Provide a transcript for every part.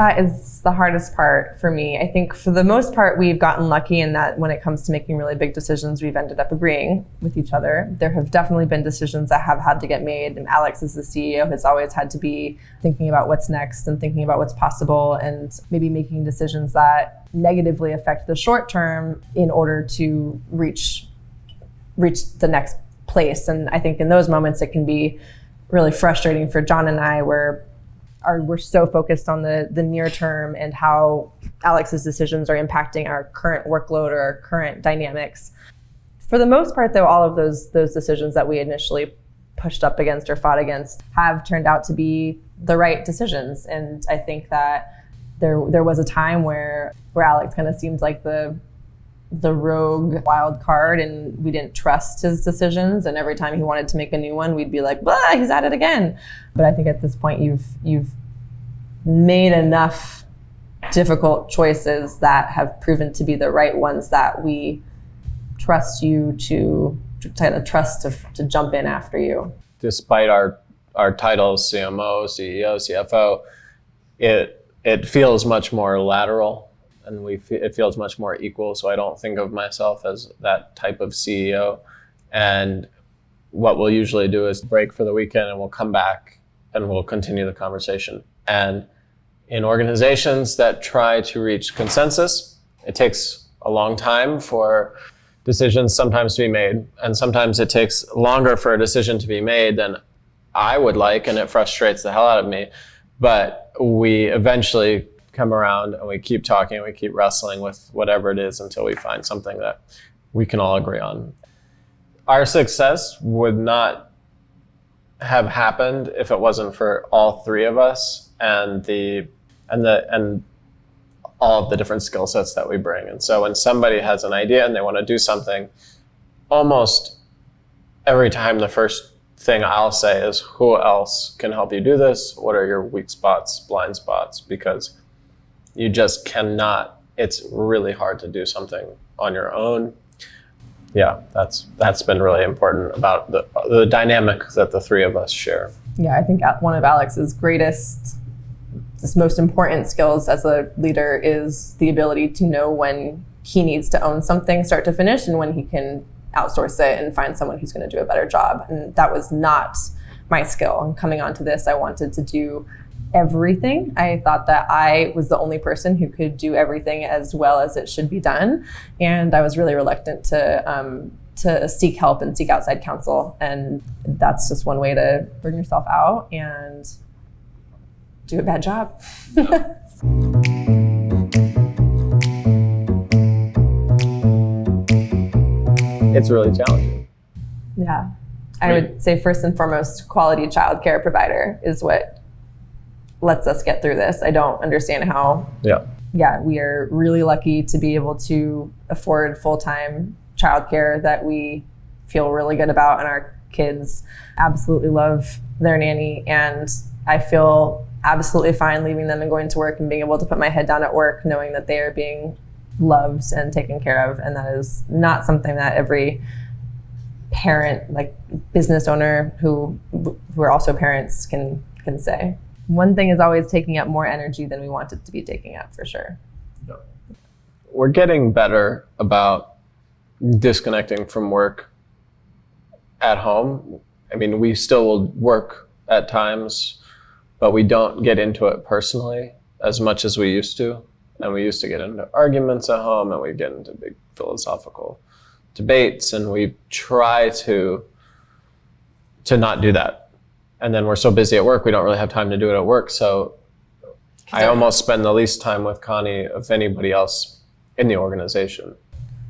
That is the hardest part for me. I think for the most part, we've gotten lucky in that when it comes to making really big decisions, we've ended up agreeing with each other. There have definitely been decisions that have had to get made, and Alex as the CEO has always had to be thinking about what's next and thinking about what's possible and maybe making decisions that negatively affect the short term in order to reach the next place. And I think in those moments, it can be really frustrating for John and I, where we're so focused on the near term and how Alex's decisions are impacting our current workload or our current dynamics. For the most part, though, all of those decisions that we initially pushed up against or fought against have turned out to be the right decisions. And I think that there was a time where Alex kind of seemed like the rogue wild card, and we didn't trust his decisions, and every time he wanted to make a new one, we'd be like, blah, he's at it again. But I think at this point you've made enough difficult choices that have proven to be the right ones that we trust you to kind of trust to jump in after you. Despite our titles, CMO, CEO, CFO, it feels much more lateral. And it feels much more equal. So I don't think of myself as that type of CEO. And what we'll usually do is break for the weekend and we'll come back and we'll continue the conversation. And in organizations that try to reach consensus, it takes a long time for decisions sometimes to be made. And sometimes it takes longer for a decision to be made than I would like, and it frustrates the hell out of me. But we eventually come around and we keep talking, we keep wrestling with whatever it is until we find something that we can all agree on. Our success would not have happened if it wasn't for all three of us and all of the different skill sets that we bring. And so when somebody has an idea and they want to do something, almost every time the first thing I'll say is, who else can help you do this? What are your weak spots, blind spots? Because you just cannot, it's really hard to do something on your own. Yeah, that's been really important about the dynamic that the three of us share. Yeah, I think one of Alex's most important skills as a leader is the ability to know when he needs to own something start to finish and when he can outsource it and find someone who's going to do a better job. And that was not my skill. And coming onto this, I wanted to do everything. I thought that I was the only person who could do everything as well as it should be done. And I was really reluctant to seek help and seek outside counsel. And that's just one way to burn yourself out and do a bad job. It's really challenging. Yeah. I would say first and foremost, quality childcare provider is what lets us get through this. I don't understand how. Yeah, we are really lucky to be able to afford full-time childcare that we feel really good about, and our kids absolutely love their nanny. And I feel absolutely fine leaving them and going to work and being able to put my head down at work knowing that they are being loved and taken care of. And that is not something that every parent, like business owner who are also parents can say. One thing is always taking up more energy than we want it to be taking up, for sure. We're getting better about disconnecting from work at home. I mean, we still will work at times, but we don't get into it personally as much as we used to. And we used to get into arguments at home, and we get into big philosophical debates, and we try to not do that. And then we're so busy at work, we don't really have time to do it at work. So I almost spend the least time with Connie of anybody else in the organization.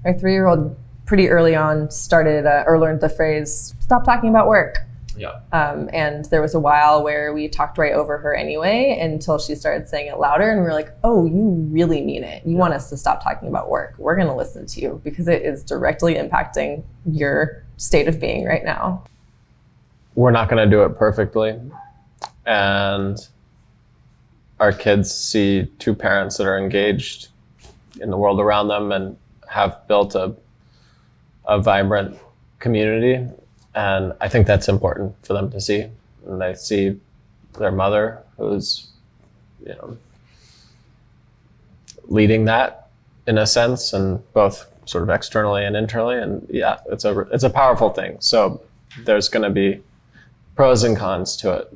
Our 3-year-old pretty early on started or learned the phrase, stop talking about work. Yeah. And there was a while where we talked right over her anyway until she started saying it louder, and we were like, oh, you really mean it. You want us to stop talking about work. We're going to listen to you because it is directly impacting your state of being right now. We're not going to do it perfectly. And our kids see two parents that are engaged in the world around them and have built a vibrant community. And I think that's important for them to see. And they see their mother, who's, leading that in a sense, and both sort of externally and internally. And yeah, it's a powerful thing. So there's going to be pros and cons to it.